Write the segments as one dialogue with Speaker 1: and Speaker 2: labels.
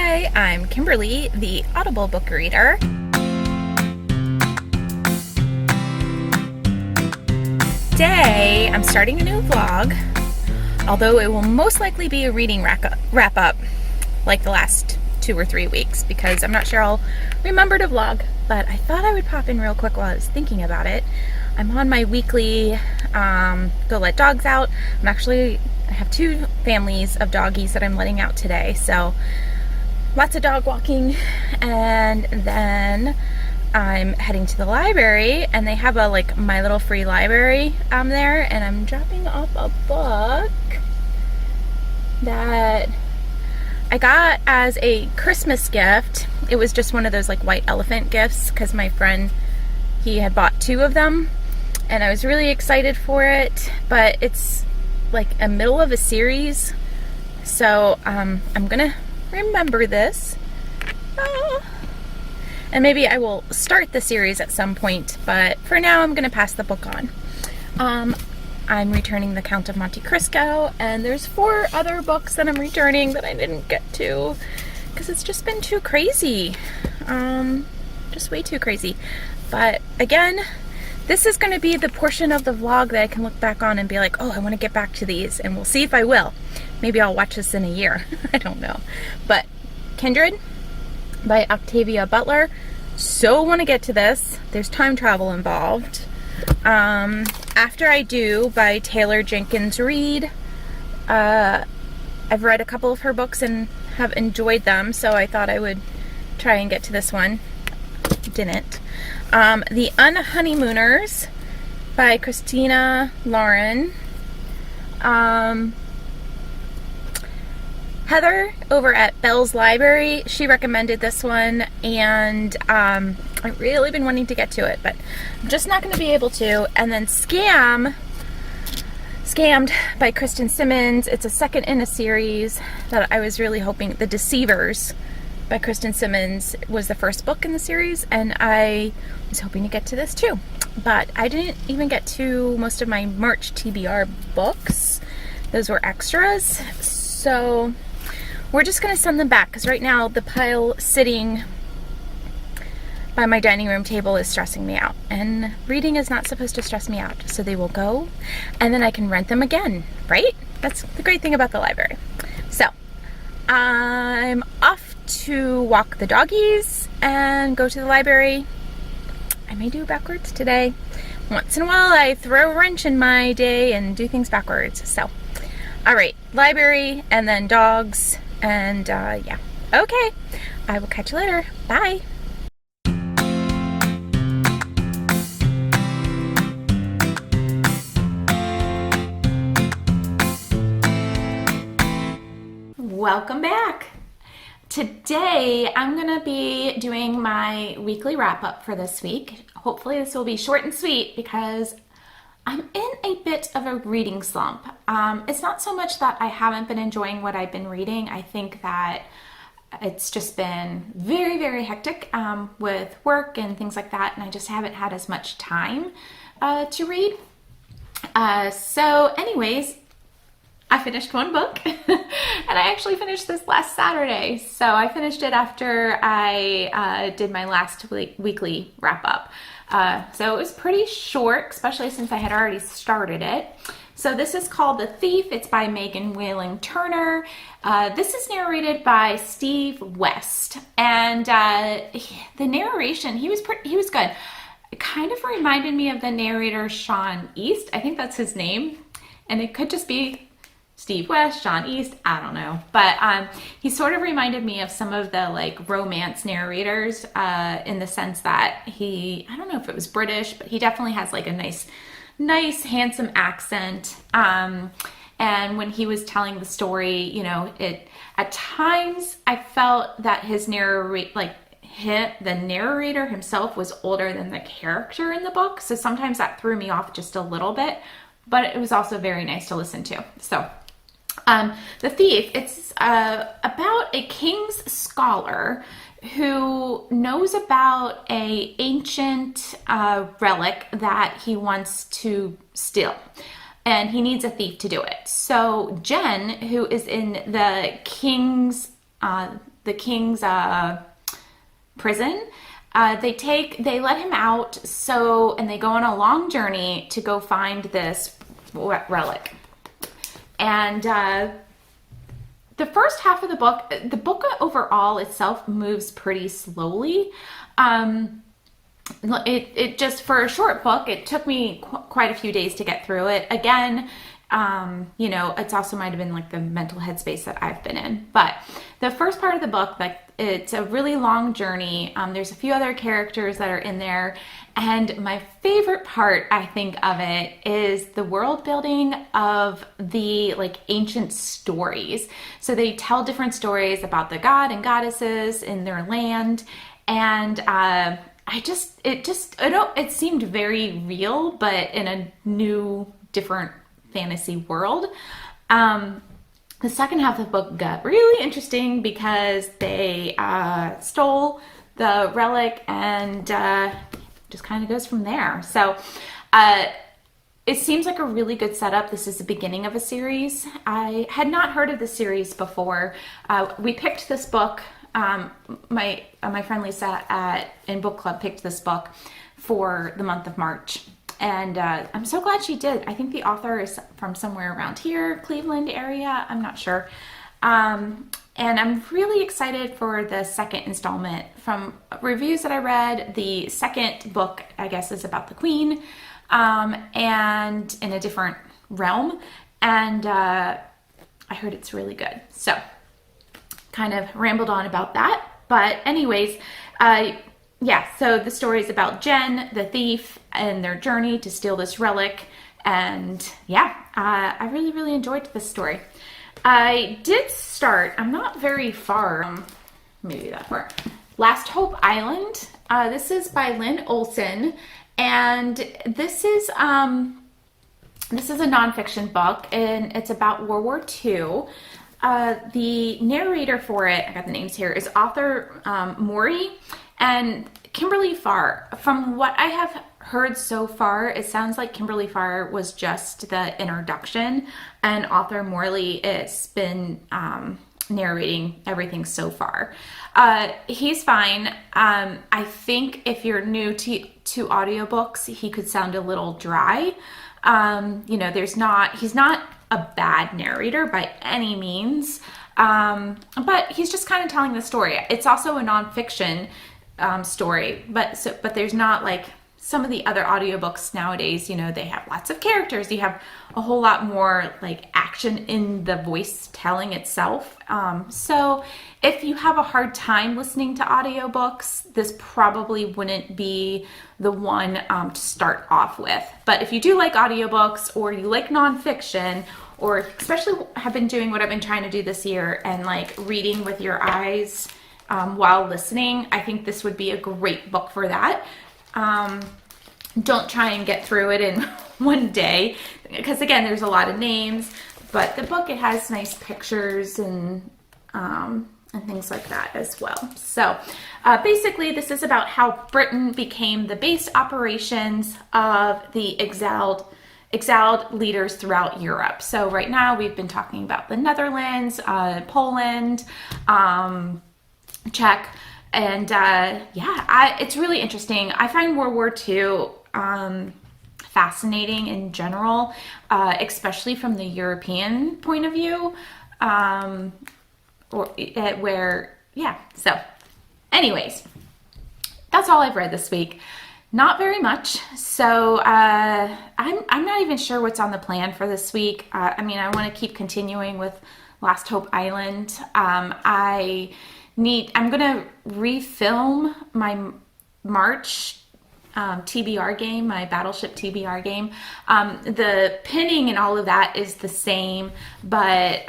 Speaker 1: Hi, I'm Kimberly, the Audible book reader. Today, I'm starting a new vlog, although it will most likely be a reading wrap up like the last 2 or 3 weeks, because I'm not sure I'll remember to vlog, but I thought I would pop in real quick while I was thinking about it. I'm on my weekly go let dogs out. I have 2 families of doggies that I'm letting out today, so lots of dog walking. And then I'm heading to the library, and they have a my little free library there, and I'm dropping off a book that I got as a Christmas gift. It was just one of those white elephant gifts because my friend, he had bought 2 of them, and I was really excited for it, but it's a middle of a series, so I'm gonna remember this. And maybe I will start the series at some point, but for now I'm gonna pass the book on. I'm returning The Count of Monte Cristo, and there's 4 other books that I'm returning that I didn't get to because it's just been too crazy. Just way too crazy. But again, this is going to be the portion of the vlog that I can look back on and be like, oh, I want to get back to these, and we'll see if I will. Maybe I'll watch this in a year. I don't know. But Kindred by Octavia Butler. So want to get to this. There's time travel involved. After I Do by Taylor Jenkins Reid. I've read a couple of her books and have enjoyed them, so I thought I would try and get to this one. Didn't. The Unhoneymooners by Christina Lauren. Heather over at Bell's Library, she recommended this one, and I've really been wanting to get to it, but I'm just not going to be able to. And then Scammed by Kristen Simmons. It's a second in a series that I was really hoping. The Deceivers by Kristen Simmons was the first book in the series, and I was hoping to get to this too. But I didn't even get to most of my March TBR books. Those were extras. So we're just going to send them back, because right now the pile sitting by my dining room table is stressing me out, and reading is not supposed to stress me out. So they will go, and then I can rent them again, right? That's the great thing about the library. So I'm off to walk the doggies and go to the library. I may do it backwards today. Once in a while I throw a wrench in my day and do things backwards. So all right, library and then dogs, and yeah. Okay, I will catch you later. Bye. Welcome back. Today I'm going to be doing my weekly wrap-up for this week. Hopefully this will be short and sweet, because I'm in a bit of a reading slump. It's not so much that I haven't been enjoying what I've been reading. I think that it's just been very, very hectic with work and things like that, and I just haven't had as much time to read. So anyways, I finished one book, and I actually finished this last Saturday. So I finished it after I did my last weekly wrap-up. So it was pretty short, especially since I had already started it. So this is called The Thief. It's by Whalen Turner. This is narrated by Steve West, and the narration, he was good. It kind of reminded me of the narrator Sean East. I think that's his name, and it could just be Steve West, Sean East, I don't know. But he sort of reminded me of some of the romance narrators in the sense that I don't know if it was British, but he definitely has a nice, handsome accent. And when he was telling the story, at times I felt that the narrator himself was older than the character in the book. So sometimes that threw me off just a little bit, but it was also very nice to listen to. So The Thief, it's about a king's scholar who knows about a ancient relic that he wants to steal, and he needs a thief to do it. So Jen, who is in the king's the king's prison. They let him out, and they go on a long journey to go find this relic. And the first half of the book overall itself moves pretty slowly. It just, for a short book, it took me quite a few days to get through it. Again, it's also might have been like the mental headspace that I've been in. But the first part of the book, like, it's a really long journey. There's a few other characters that are in there. And my favorite part, I think, of it is the world building of the like ancient stories. So they tell different stories about the god and goddesses in their land. And it seemed very real, but in a new, different fantasy world. The second half of the book got really interesting because they stole the relic, and just kind of goes from there. So it seems like a really good setup. This is the beginning of a series. I had not heard of this series before. We picked this book. My friend Lisa in book club picked this book for the month of March, and I'm so glad she did. I think the author is from somewhere around here, Cleveland area. I'm not sure. And I'm really excited for the second installment. From reviews that I read, the second book, I guess, is about the Queen, and in a different realm. And I heard it's really good. So kind of rambled on about that. But anyways, so the story is about Jen, the thief, and their journey to steal this relic. And I really, really enjoyed this story. I did start, I'm not very far, maybe that far, Last Hope Island. This is by Lynne Olson, and this is a nonfiction book, and it's about World War II. The narrator for it, I got the names here, is author Morey and Kimberly Farr. From what I have heard so far, it sounds like Kimberly Farr was just the introduction, and author Morey has been narrating everything so far. He's fine. I think if you're new to audiobooks, he could sound a little dry. He's not a bad narrator by any means, but he's just kind of telling the story. It's also a nonfiction story, but there's not like some of the other audiobooks nowadays. They have lots of characters. You have a whole lot more like action in the voice telling itself. So if you have a hard time listening to audiobooks, this probably wouldn't be the one to start off with. But if you do like audiobooks, or you like nonfiction, or especially have been doing what I've been trying to do this year and like reading with your eyes while listening, I think this would be a great book for that. Don't try and get through it in one day, because again, there's a lot of names, but the book, it has nice pictures and things like that as well. So basically, this is about how Britain became the base operations of the exiled leaders throughout Europe. So right now we've been talking about the Netherlands, Poland, Czech, and it's really interesting. I find World War II fascinating in general, especially from the European point of view, So anyways, that's all I've read this week. Not very much. So I'm not even sure what's on the plan for this week. I want to keep continuing with Last Hope Island. I'm going to refilm my March TBR game, my Battleship TBR game. The pinning and all of that is the same, but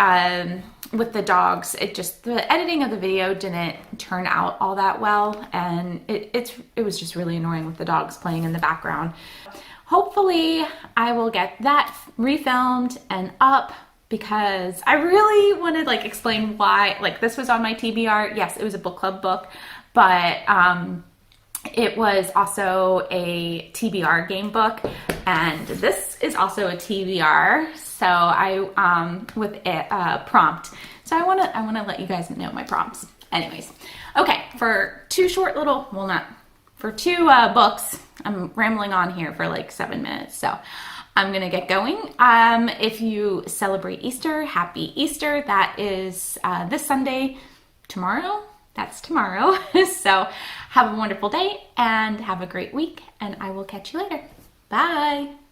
Speaker 1: with the dogs, the editing of the video didn't turn out all that well, and it was just really annoying with the dogs playing in the background. Hopefully I will get that refilmed and up, because I really want to explain why this was on my TBR. Yes, it was a book club book, but it was also a TBR game book, and this is also a TBR. So I with a prompt. So I wanna let you guys know my prompts. Anyways, okay, for two short little, well not, for two books, I'm rambling on here for like 7 minutes, so I'm gonna get going. If you celebrate Easter, happy Easter. That is this Sunday. Tomorrow? That's tomorrow. So have a wonderful day and have a great week, and I will catch you later. Bye.